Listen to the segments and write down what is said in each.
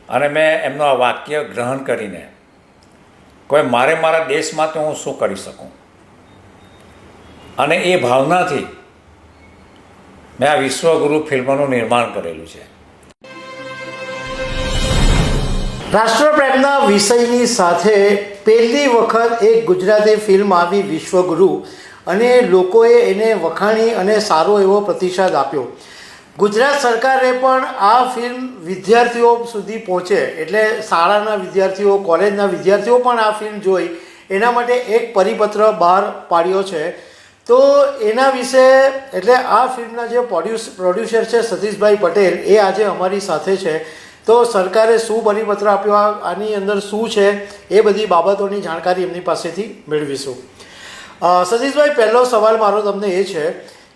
અને મેં એમનું આ વાક્ય ગ્રહણ કરીને કોઈ મારા દેશમાં તો હું શું કરી શકું, અને એ ભાવનાથી મેં આ વિશ્વગુરુ ફિલ્મનું નિર્માણ કરેલું છે. રાષ્ટ્રપ્રેમના વિષયની સાથે પહેલી વખત એક ગુજરાતી ફિલ્મ આવી વિશ્વગુરુ, અને લોકોએ એને વખાણી અને સારો એવો પ્રતિસાદ આપ્યો. ગુજરાત સરકારે પણ આ ફિલ્મ વિદ્યાર્થીઓ સુધી પહોંચે, એટલે શાળાના વિદ્યાર્થીઓ, કોલેજના વિદ્યાર્થીઓ પણ આ ફિલ્મ જોઈ એના માટે એક પરિપત્ર બહાર પાડ્યો છે. તો એના વિશે, એટલે આ ફિલ્મના જે પ્રોડ્યુસર છે સતીશભાઈ પટેલ, એ આજે અમારી સાથે છે. તો સરકારે શું પરિપત્ર આપ્યો, આની અંદર શું છે, એ બધી બાબતોની જાણકારી એમની પાસેથી મેળવીશું. સતીશભાઈ, પહેલો સવાલ મારો તમને એ છે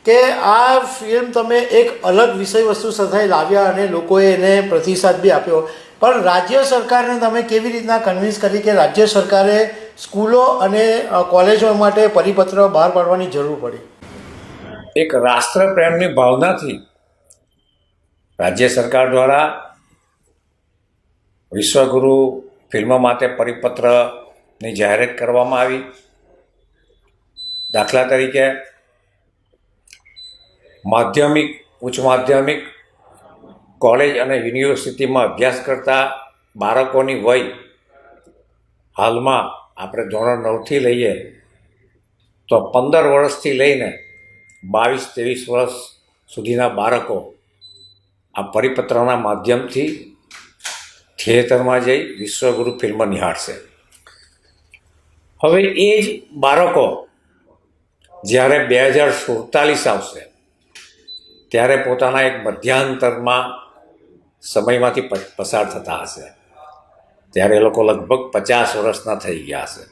કે આ ફિલ્મ તમે એક અલગ વિષય વસ્તુ સાથે લાવ્યા અને લોકોએ એને પ્રતિસાદ બી આપ્યો, પણ રાજ્ય સરકારને તમે કેવી રીતના કન્વિન્સ કરી કે રાજ્ય સરકારે સ્કૂલો અને કોલેજો માટે પરિપત્ર બહાર પાડવાની જરૂર પડી? એક રાષ્ટ્રપ્રેમની ભાવનાથી રાજ્ય સરકાર દ્વારા વિશ્વગુરુ ફિલ્મ માટે પરિપત્રની જાહેરાત કરવામાં આવી. દાખલા તરીકે માધ્યમિક, ઉચ્ચ માધ્યમિક, કોલેજ અને યુનિવર્સિટીમાં અભ્યાસ કરતા બાળકોની વય હાલમાં આપણે ધોરણ 9થી લઈએ તો 15 વર્ષથી લઈને 22-23 વર્ષ સુધીના બાળકો આ પરિપત્રના માધ્યમથી થિયેટરમાં જઈ વિશ્વગુરુ ફિલ્મ નિહાળશે. હવે એ જ બાળકો જ્યારે 2047 આવશે ત્યારે પોતાના એક મધ્યાંતરમાં સમયમાંથી પસાર થતા હશે, ત્યારે એ લોકો લગભગ 50 વર્ષના થઈ ગયા હશે.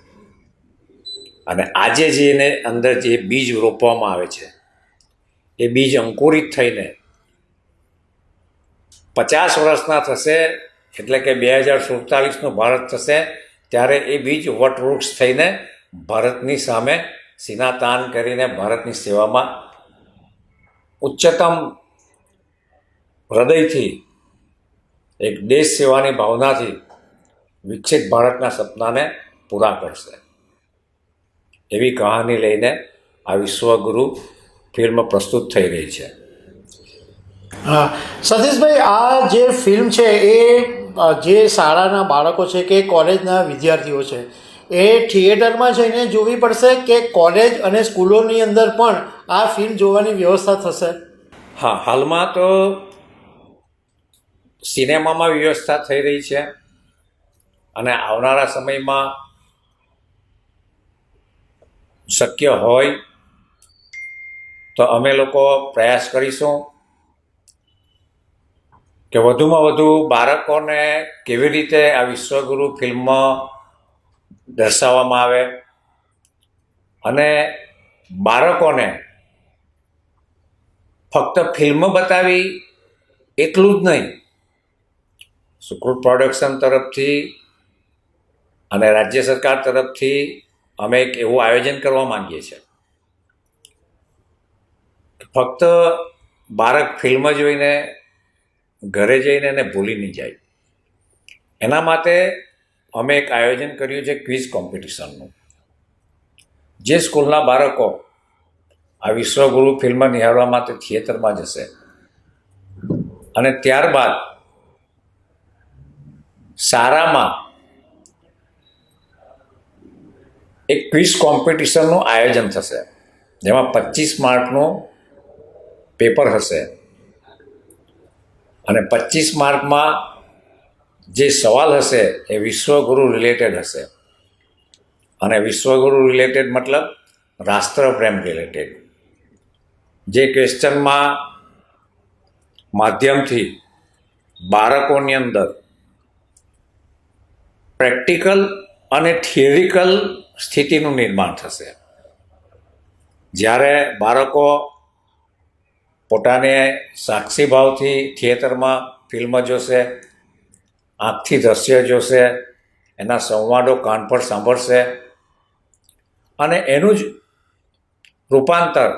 અને આજે જે એને અંદર જે બીજ રોપવામાં આવે છે એ બીજ અંકુરિત થઈને 50 વર્ષના થશે, એટલે કે 2047નું ભારત થશે, ત્યારે એ બીજ વટવૃક્ષ થઈને ભારતની સામે સિનાતાન કરીને ભારતની સેવામાં ઉચ્ચતમ હૃદયથી એક દેશ સેવાની ભાવનાથી વિકસિત ભારતના સપનાને પૂરા કરશે. એવી કહાની લઈને આ વિશ્વગુરુ ફિલ્મ પ્રસ્તુત થઈ રહી છે. હા સતીશભાઈ, આ જે ફિલ્મ છે એ જે શાળાના બાળકો છે કે કોલેજના વિદ્યાર્થીઓ છે એ થિયેટરમાં જઈને જોવી પડશે કે કોલેજ અને સ્કૂલોની અંદર પણ આ ફિલ્મ જોવાની વ્યવસ્થા થશે? હા, હાલમાં તો સિનેમામાં વ્યવસ્થા થઈ રહી છે અને આવનારા સમયમાં શક્ય હોય તો અમે લોકો પ્રયાસ કરીશું કે વધુમાં વધુ બાળકોને કેવી રીતે આ વિશ્વગુરુ ફિલ્મ દર્શાવવામાં આવે, અને બાળકોને ફક્ત ફિલ્મ બતાવી એટલું જ નહીં, સુકૃત પ્રોડક્શન તરફથી અને રાજ્ય સરકાર તરફથી અમે એક એવું આયોજન કરવા માંગીએ છીએ. ફક્ત બાળક ફિલ્મ જોઈને ઘરે જઈને એને ભૂલી નહીં જાય, એના માટે અમે એક આયોજન કર્યું છે ક્વિઝ કોમ્પિટિશનનું. જે સ્કૂલના બાળકો આ વિશ્વગુરુ ફિલ્મ નિહાળવા માટે થિયેટરમાં જશે અને ત્યારબાદ શાળામાં એક ક્વિઝ કોમ્પિટિશનનું આયોજન થશે, જેમાં 25 માર્કનું પેપર હશે અને 25 માર્કમાં જે સવાલ હશે એ વિશ્વગુરુ રિલેટેડ હશે. અને વિશ્વગુરુ રિલેટેડ મતલબ રાષ્ટ્રપ્રેમ રિલેટેડ. જે ક્વેશ્ચનમાં માધ્યમથી બાળકોની અંદર પ્રેક્ટિકલ અને થિયરિકલ સ્થિતિનું નિર્માણ થશે. જ્યારે બાળકો પોતાને સાક્ષી ભાવથી થિયેટરમાં ફિલ્મ જોશે, આંખથી દ્રશ્ય જોશે, એના સંવાદો કાન પર સાંભળશે અને એનું જ રૂપાંતર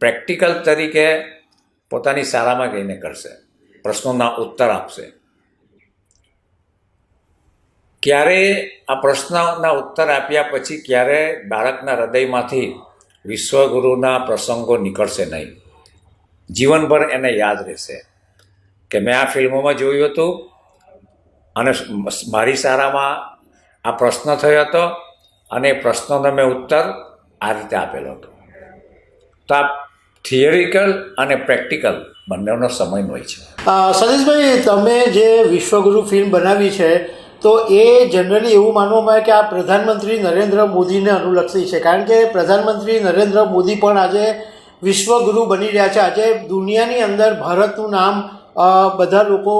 પ્રેક્ટિકલ તરીકે પોતાની શાળામાં જઈને કરશે, પ્રશ્નોના ઉત્તર આપશે. ક્યારે આ પ્રશ્નના ઉત્તર આપ્યા પછી ક્યારે બાળકના હૃદયમાંથી વિશ્વગુરુના પ્રસંગો નીકળશે નહીં. જીવનભર એને યાદ રહેશે કે મેં આ ફિલ્મોમાં જોયું હતું અને મારી શાળામાં આ પ્રશ્ન થયો હતો અને એ પ્રશ્નનો મેં ઉત્તર આ રીતે આપેલો હતો. તો આ થિયરિકલ અને પ્રેક્ટિકલ બંનેનો સમય હોય છે. સતીશભાઈ, તમે જે વિશ્વગુરુ ફિલ્મ બનાવી છે તો એ જનરલી એવું માનવામાં આવે કે આ પ્રધાનમંત્રી નરેન્દ્ર મોદીને અનુલક્ષી છે, કારણ કે પ્રધાનમંત્રી નરેન્દ્ર મોદી પણ આજે વિશ્વગુરુ બની રહ્યા છે. આજે દુનિયાની અંદર ભારતનું નામ બધા લોકો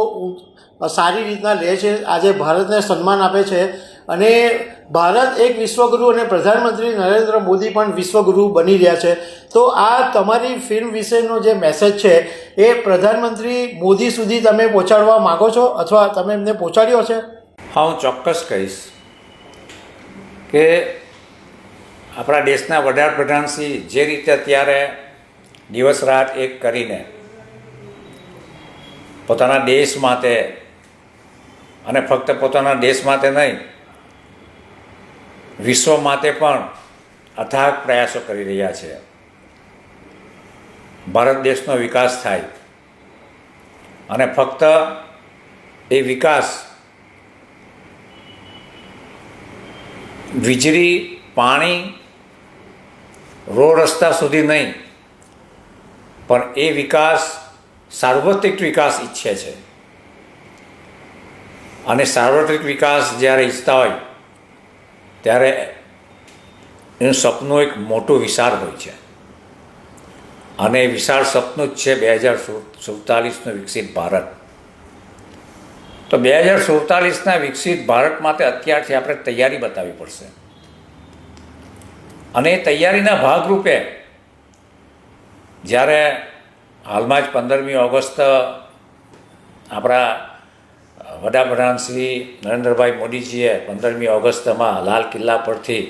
સારી રીતના લે છે, આજે ભારતને સન્માન આપે છે અને ભારત એક વિશ્વગુરુ અને પ્રધાનમંત્રી નરેન્દ્ર મોદી પણ વિશ્વગુરુ બની રહ્યા છે. તો આ તમારી ફિલ્મ વિશેનો જે મેસેજ છે એ પ્રધાનમંત્રી મોદી સુધી તમે પહોંચાડવા માગો છો અથવા તમે એમને પહોંચાડ્યો છે? હા, હું ચોક્કસ કહીશ કે આપણા દેશના વડાપ્રધાનશ્રી જે રીતે અત્યારે દિવસ રાત એક કરીને પોતાના દેશ માટે અને ફક્ત પોતાના દેશ માટે નહીં, વિશ્વ માટે પણ અથાગ પ્રયાસો કરી રહ્યા છે. ભારત દેશનો વિકાસ થાય અને ફક્ત એ વિકાસ વીજળી, પાણી, રોડ રસ્તા સુધી નહીં, પણ એ વિકાસ સાર્વત્રિક વિકાસ ઈચ્છે છે. અને સાર્વત્રિક વિકાસ જ્યારે ઈચ્છતા હોય ત્યારે એનું સપનું એક મોટું વિશાળ હોય છે અને એ વિશાળ સપનું જ છે 2047નું વિકસિત ભારત. તો 2047ના વિકસિત ભારત માટે અત્યારથી આપણે તૈયારી બતાવવી પડશે અને એ તૈયારીના ભાગરૂપે જ્યારે હાલમાં જ 15મી ઓગસ્ટ આપણા વડાપ્રધાન શ્રી નરેન્દ્રભાઈ મોદીજીએ 15મી ઓગસ્ટમાં લાલ કિલ્લા પરથી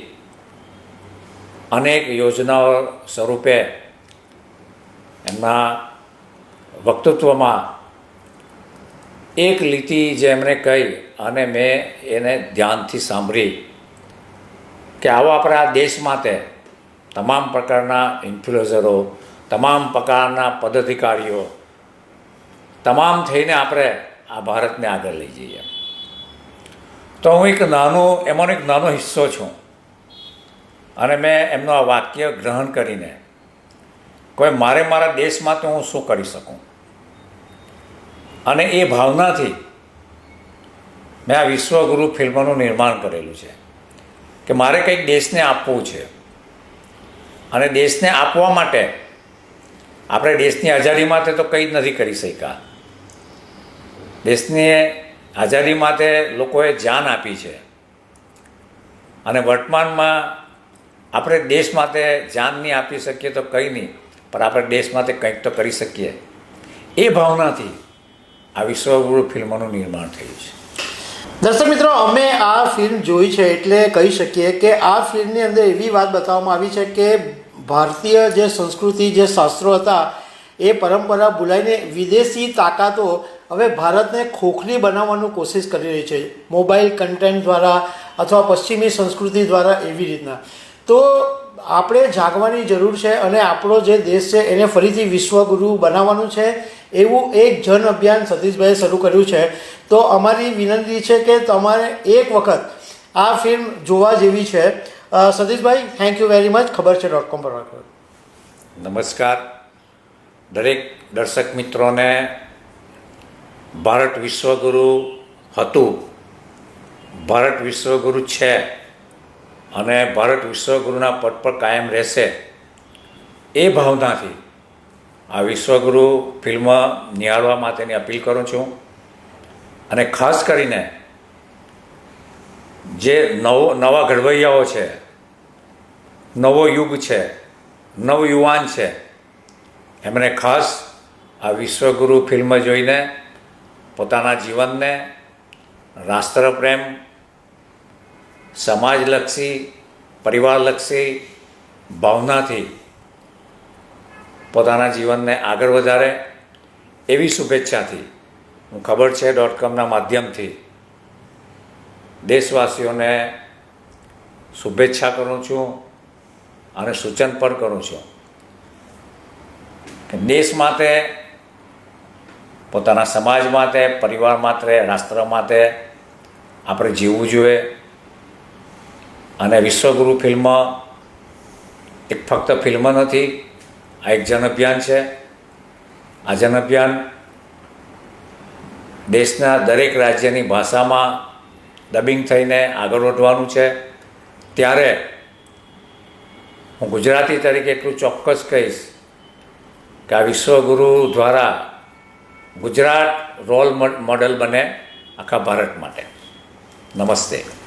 અનેક યોજનાઓ સ્વરૂપે એમના વક્તૃત્વમાં એક લીટી જે એમણે કહી અને મેં એને ધ્યાનથી સાંભળી કે આવો આપણે આ દેશ માટે તમામ પ્રકારના ઇન્ફ્લુએન્સરો, તમામ પ્રકારના પદાધિકારીઓ તમામ થઈને આપણે આ ભારતને આગળ લઈ જઈએ. તો હું એમાંનો એક નાનો હિસ્સો છું અને મેં એમનું આ વાક્ય ગ્રહણ કરીને કોઈ મારા દેશ માટે હું શું કરી શકું, અને એ ભાવનાથી મેં આ વિશ્વગુરુ ફિલ્મનું નિર્માણ કરેલું છે કે મારે કંઈક દેશને આપવું છે અને દેશને આપવા માટે આપણે દેશની આઝાદી માટે તો કંઈ જ નથી કરી શક્યા. દેશની આઝાદી માટે લોકોએ જાન આપી છે અને વર્તમાનમાં આપણે દેશ માટે જાન નહીં આપી શકીએ તો કંઈ નહીં, પણ આપણે દેશ માટે કંઈક તો કરી શકીએ. એ ભાવનાથી આ વિશ્વગુરુ ફિલ્મનું નિર્માણ થયું છે. દર્શક મિત્રો, અમે આ ફિલ્મ જોઈ છે એટલે કહી શકીએ કે આ ફિલ્મની અંદર એવી વાત બતાવવામાં આવી છે કે ભારતીય જે સંસ્કૃતિ, જે શાસ્ત્રો હતા એ પરંપરા ભૂલાઈને વિદેશી તાકાતો હવે ભારતને ખોખલી બનાવવાનું કોશિશ કરી રહી છે, મોબાઈલ કન્ટેન્ટ દ્વારા અથવા પશ્ચિમી સંસ્કૃતિ દ્વારા, એવી રીતના. તો આપણે જાગવાની જરૂર છે અને આપણો જે દેશ છે એને ફરીથી વિશ્વગુરુ બનાવવાનું છે એવું એક જન અભિયાન સતીશભાઈએ શરૂ કર્યું છે. તો અમારી વિનંતી છે કે તમારે એક વખત આ ફિલ્મ જોવા જેવી છે. Satishbhai, thank you very much. ખબર છે .com પર વાત કરો. નમસ્કાર. દરેક દર્શક મિત્રોને ભારત વિશ્વગુરુ હતું, ભારત વિશ્વગુરુ છે અને ભારત વિશ્વગુરુના પદ પર કાયમ રહેશે એ ભાવનાથી આ વિશ્વગુરુ ફિલ્મ નિહાળવા માટેની અપીલ કરું છું. અને ખાસ કરીને જે નવા ઘડવૈયાઓ છે, નવો યુગ છે, નવયુવાન છે, એમણે ખાસ આ વિશ્વગુરુ ફિલ્મ જોઈને પોતાના જીવનને રાષ્ટ્રપ્રેમ, સમાજલક્ષી, પરિવારલક્ષી ભાવનાથી પોતાના જીવનને આગળ વધારે એવી શુભેચ્છાથી હું ખબર છે .comના માધ્યમથી દેશવાસીઓને શુભેચ્છા કરું છું અને સૂચન પણ કરું છું કે દેશ માટે, પોતાના સમાજ માટે, પરિવાર માટે, રાષ્ટ્ર માટે આપણે જીવવું જોઈએ. અને વિશ્વગુરુ ફિલ્મ એક ફક્ત ફિલ્મ નથી, આ એક જન અભિયાન છે. આ જન અભિયાન દેશના દરેક રાજ્યની ભાષામાં ડબિંગ થઈને આગળ વધવાનું છે. ત્યારે હું ગુજરાતી તરીકે એટલું ચોક્કસ કહીશ કે આ વિશ્વગુરુ દ્વારા ગુજરાત રોલ મોડલ બને આખા ભારત માટે. નમસ્તે.